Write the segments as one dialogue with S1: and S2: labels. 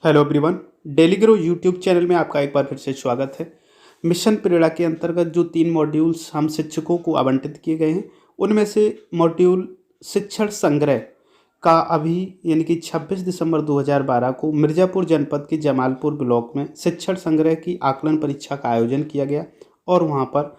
S1: Hello everyone. Daily grow YouTube channel में आपका एक बार फिर से स्वागत है। मिशन प्रेरणा के अंतर्गत जो 3 मॉड्यूल्स हम शिक्षकों को आवंटित किए गए हैं, उनमें से मॉड्यूल शिक्षण संग्रह का अभी यानी कि 26 दिसंबर 2012 को मिर्ज़ापुर जनपद के जमालपुर ब्लॉक में शिक्षण संग्रह की आकलन परीक्षा का आयोजन किया गया और वहाँ पर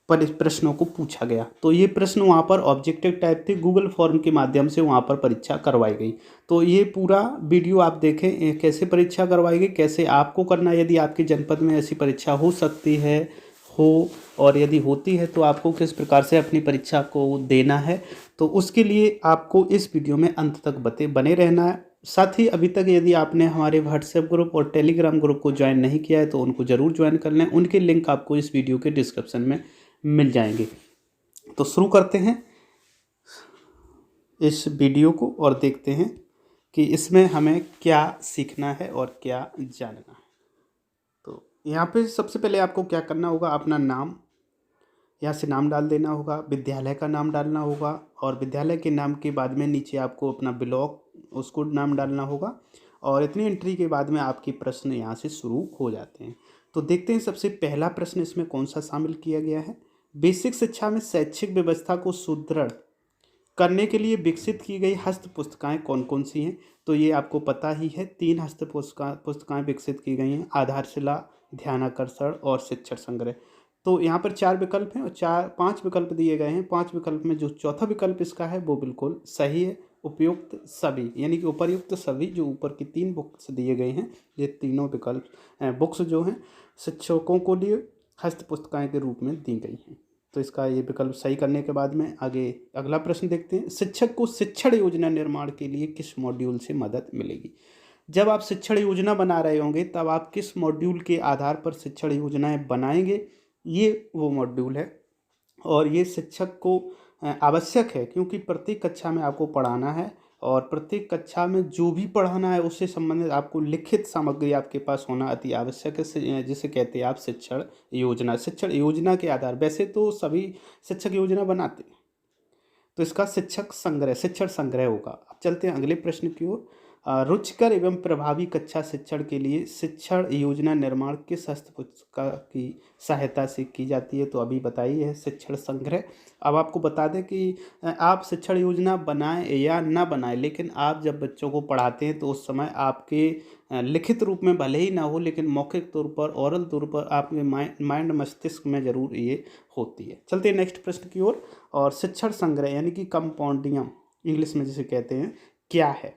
S1: प्रश्नों को पूछा गया। तो ये प्रश्न वहाँ पर ऑब्जेक्टिव टाइप थे, गूगल फॉर्म के माध्यम से वहाँ पर परीक्षा करवाई गई। तो ये पूरा वीडियो आप देखें, कैसे परीक्षा करवाई गई, कैसे आपको करना है, यदि आपके जनपद में ऐसी परीक्षा हो सकती है हो और यदि होती है तो आपको किस प्रकार से अपनी परीक्षा को देना है। तो उसके लिए आपको इस वीडियो में अंत तक बने रहना है। साथ ही अभी तक यदि आपने हमारे व्हाट्सएप ग्रुप और टेलीग्राम ग्रुप को ज्वाइन नहीं किया है तो उनको ज़रूर ज्वाइन कर लें, उनके लिंक आपको इस वीडियो के डिस्क्रिप्शन में मिल जाएंगे। तो शुरू करते हैं इस वीडियो को और देखते हैं कि इसमें हमें क्या सीखना है और क्या जानना है। तो यहाँ पे सबसे पहले आपको क्या करना होगा, अपना नाम यहाँ से नाम डाल देना होगा, विद्यालय का नाम डालना होगा और विद्यालय के नाम के बाद में नीचे आपको अपना ब्लॉक उसको नाम डालना होगा और इतनी एंट्री के बाद में आपके प्रश्न यहाँ से शुरू हो जाते हैं। तो देखते हैं सबसे पहला प्रश्न इसमें कौन सा शामिल किया गया है। बेसिक शिक्षा में शैक्षिक व्यवस्था को सुदृढ़ करने के लिए विकसित की गई हस्त पुस्तिकाएँ कौन कौन सी हैं। तो ये आपको पता ही है, 3 हस्त पुस्तिकाएँ विकसित की गई हैं, आधारशिला, ध्यानाकर्षण और शिक्षण संग्रह। तो यहाँ पर 4 विकल्प हैं और 5 विकल्प दिए गए हैं। 5 विकल्प में जो चौथा विकल्प इसका है वो बिल्कुल सही है। उपयुक्त सभी यानी कि उपर्युक्त सभी जो ऊपर की 3 बुक्स दिए गए हैं, ये तीनों विकल्प बुक्स जो हैं शिक्षकों को लिए हस्त पुस्तिकाएँ के रूप में दी गई हैं। तो इसका ये विकल्प सही करने के बाद में आगे अगला प्रश्न देखते हैं। शिक्षक को शिक्षण योजना निर्माण के लिए किस मॉड्यूल से मदद मिलेगी। जब आप शिक्षण योजना बना रहे होंगे तब आप किस मॉड्यूल के आधार पर शिक्षण योजनाएं बनाएंगे, ये वो मॉड्यूल है और ये शिक्षक को आवश्यक है, क्योंकि प्रत्येक कक्षा में आपको पढ़ाना है और प्रत्येक कक्षा में जो भी पढ़ाना है उससे संबंधित आपको लिखित सामग्री आपके पास होना अति आवश्यक है, जिसे कहते हैं आप शिक्षण योजना। शिक्षण योजना के आधार, वैसे तो सभी शिक्षक योजना बनाते हैं, तो इसका शिक्षण संग्रह होगा। अब चलते हैं अगले प्रश्न की ओर। रुचिकर एवं प्रभावी कक्षा शिक्षण के लिए शिक्षण योजना निर्माण किस हस्त पुस्तिका की सहायता से की जाती है। तो अभी बताइए है शिक्षण संग्रह। अब आपको बता दें कि आप शिक्षण योजना बनाएं या ना बनाएं, लेकिन आप जब बच्चों को पढ़ाते हैं तो उस समय आपके लिखित रूप में भले ही ना हो, लेकिन मौखिक तौर पर, ओरल तौर पर आपके माइंड मस्तिष्क में ज़रूर ये होती है। चलते हैं नेक्स्ट प्रश्न की ओर। और शिक्षण संग्रह यानी कि कंपाउंडियम इंग्लिश में जिसे कहते हैं, क्या है।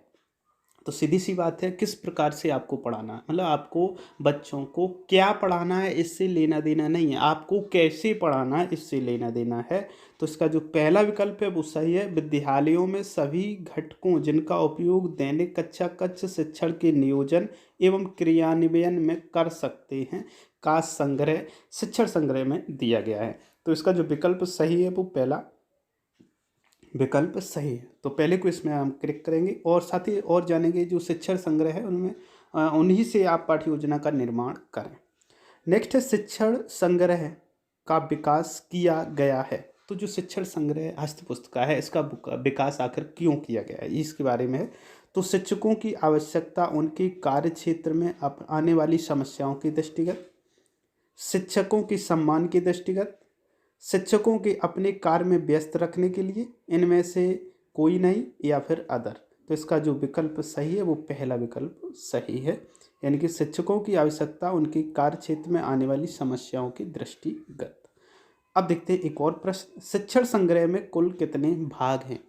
S1: तो सीधी सी बात है, किस प्रकार से आपको पढ़ाना है, मतलब आपको बच्चों को क्या पढ़ाना है इससे लेना देना नहीं है, आपको कैसे पढ़ाना है इससे लेना देना है। तो इसका जो पहला विकल्प है वो सही है। विद्यालयों में सभी घटकों जिनका उपयोग दैनिक कक्षा कक्ष शिक्षण के नियोजन एवं क्रियान्वयन में कर सकते हैं का संग्रह शिक्षण संग्रह में दिया गया है। तो इसका जो विकल्प सही है वो पहला विकल्प सही है। तो पहले को इसमें हम क्लिक करेंगे और साथ ही और जानेंगे जो शिक्षण संग्रह है उनमें उन्हीं से आप पाठ्य योजना का निर्माण करें। नेक्स्ट है शिक्षण संग्रह का विकास किया गया है। तो जो शिक्षण संग्रह हस्त पुस्तिका है इसका विकास आखिर क्यों किया गया है, इसके बारे में है। तो शिक्षकों की आवश्यकता, उनके कार्य क्षेत्र में आने वाली समस्याओं के दृष्टिगत, शिक्षकों के सम्मान के दृष्टिगत, शिक्षकों के अपने कार्य में व्यस्त रखने के लिए, इनमें से कोई नहीं, या फिर अदर। तो इसका जो विकल्प सही है वो पहला विकल्प सही है, यानी कि शिक्षकों की आवश्यकता उनके कार्य क्षेत्र में आने वाली समस्याओं के दृष्टिगत। अब देखते हैं एक और प्रश्न। शिक्षण संग्रह में कुल कितने भाग हैं।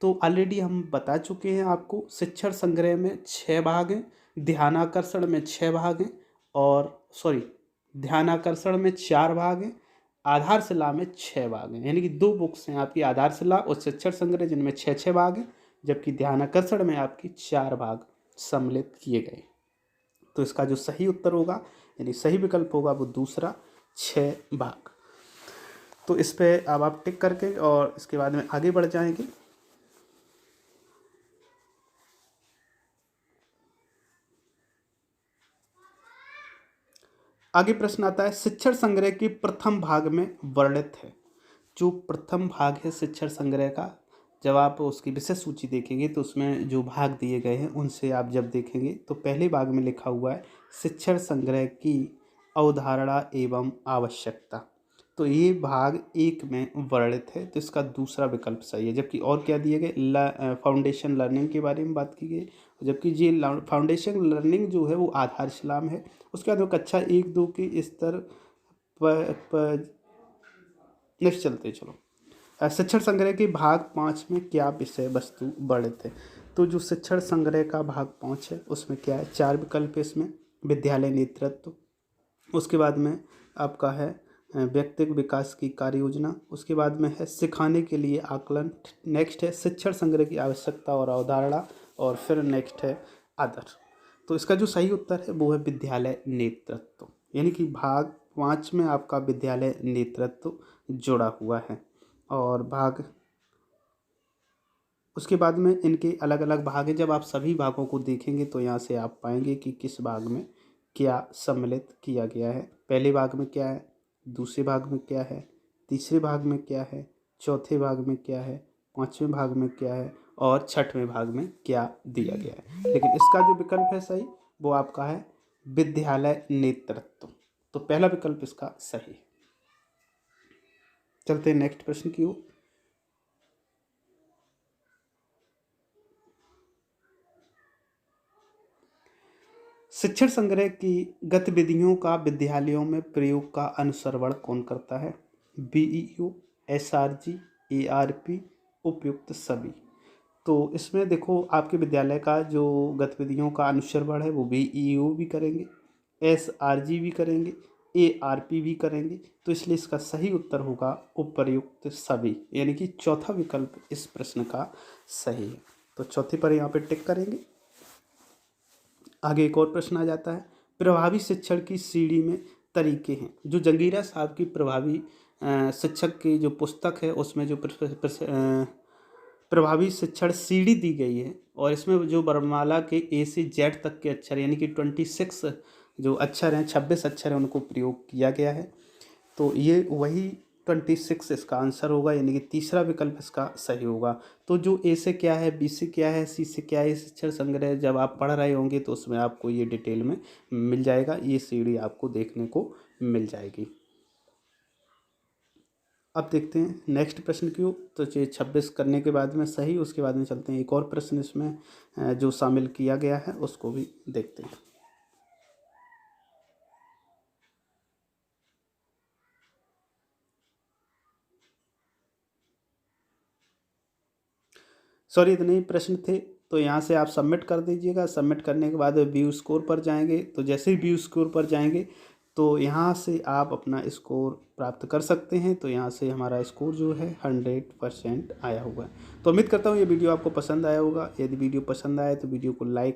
S1: तो ऑलरेडी हम बता चुके हैं आपको, शिक्षण संग्रह में 6 भाग हैं, ध्यानाकर्षण में 6 भाग हैं और ध्यानाकर्षण में 4 भाग हैं, आधारशिला में 6 भाग हैं। यानी कि 2 बुक्स हैं आपकी, आधारशिला और शिक्षण संग्रह, जिनमें 6 भाग हैं, जबकि ध्यानाकर्षण में आपकी 4 भाग सम्मिलित किए गए। तो इसका जो सही उत्तर होगा यानी सही विकल्प होगा वो दूसरा, 6 भाग। तो इस पर अब आप टिक करके और इसके बाद में आगे बढ़ जाएंगे। आगे प्रश्न आता है, शिक्षण संग्रह के प्रथम भाग में वर्णित है। जो प्रथम भाग है शिक्षण संग्रह का जब आप उसकी विषय सूची देखेंगे तो उसमें जो भाग दिए गए हैं उनसे आप जब देखेंगे तो पहले भाग में लिखा हुआ है शिक्षण संग्रह की अवधारणा एवं आवश्यकता। तो ये भाग 1 में वर्णित है, तो इसका दूसरा विकल्प सही है। जबकि और क्या दिए गए, फाउंडेशन लर्निंग के बारे में बात की गई, जबकि ये फाउंडेशन लर्निंग जो है वो आधारशिला में है। उसके बाद वो कक्षा 1-2 के स्तर पर नेक्स्ट चलते हैं, चलो। शिक्षण संग्रह के भाग 5 में क्या विषय वस्तु वर्णित है। तो जो शिक्षण संग्रह का भाग 5 है उसमें क्या है, 4 विकल्प है इसमें। विद्यालय नेतृत्व, उसके बाद में आपका है व्यक्तित्व विकास की कार्य योजना, उसके बाद में है सिखाने के लिए आकलन, नेक्स्ट है शिक्षण संग्रह की आवश्यकता और अवधारणा, और फिर नेक्स्ट है आदर्श। तो इसका जो सही उत्तर है वो है विद्यालय नेतृत्व, यानी कि भाग 5 में आपका विद्यालय नेतृत्व जुड़ा हुआ है। और भाग उसके बाद में इनके अलग अलग भाग हैं। जब आप सभी भागों को देखेंगे तो यहाँ से आप पाएंगे कि किस भाग में क्या सम्मिलित किया गया है। पहले भाग में क्या है, दूसरे भाग में क्या है, तीसरे भाग में क्या है, चौथे भाग में क्या है, पाँचवें भाग में क्या है, और छठवें भाग में क्या दिया गया है। लेकिन इसका जो विकल्प है सही वो आपका है विद्यालय नेतृत्व। तो पहला विकल्प इसका सही है। चलते हैं नेक्स्ट प्रश्न की ओर। शिक्षण संग्रह की गतिविधियों का विद्यालयों में प्रयोग का अनुश्रवण कौन करता है। बीईओ, एसआरजी, एआरपी, उपयुक्त सभी। तो इसमें देखो आपके विद्यालय का जो गतिविधियों का अनुश्रवण है वो बीईओ भी करेंगे, एसआरजी भी करेंगे, एआरपी भी करेंगे। तो इसलिए इसका सही उत्तर होगा उपयुक्त सभी, यानी कि चौथा विकल्प इस प्रश्न का सही है। तो चौथे पर यहाँ पे टिक करेंगे। आगे एक और प्रश्न आ जाता है, प्रभावी शिक्षण की सीढ़ी में तरीके हैं। जो जंगीरा साहब की प्रभावी शिक्षक की जो पुस्तक है उसमें जो प्रभावी शिक्षण सीढ़ी दी गई है, और इसमें जो वर्णमाला के ए से जेड तक के अक्षर यानी कि 26 जो अक्षर हैं, 26 अक्षर हैं, उनको प्रयोग किया गया है। तो ये वही 26 इसका आंसर होगा, यानी कि तीसरा विकल्प इसका सही होगा। तो जो ए से क्या है, बी से क्या है, सी से क्या है, शिक्षण संग्रह जब आप पढ़ रहे होंगे तो उसमें आपको ये डिटेल में मिल जाएगा, ये सीढ़ी आपको देखने को मिल जाएगी। अब देखते हैं नेक्स्ट प्रश्न की ओर। तो ये 26 करने के बाद में सही, उसके बाद में चलते हैं एक और प्रश्न इसमें जो शामिल किया गया है उसको भी देखते हैं। सॉरी, इतने ही प्रश्न थे। तो यहाँ से आप सबमिट कर दीजिएगा। सबमिट करने के बाद व्यू स्कोर पर जाएंगे। तो जैसे ही व्यू स्कोर पर जाएंगे तो यहाँ से आप अपना स्कोर प्राप्त कर सकते हैं। तो यहाँ से हमारा स्कोर जो है 100% आया हुआ है। तो उम्मीद करता हूँ ये वीडियो आपको पसंद आया होगा। यदि वीडियो पसंद आए तो वीडियो को लाइक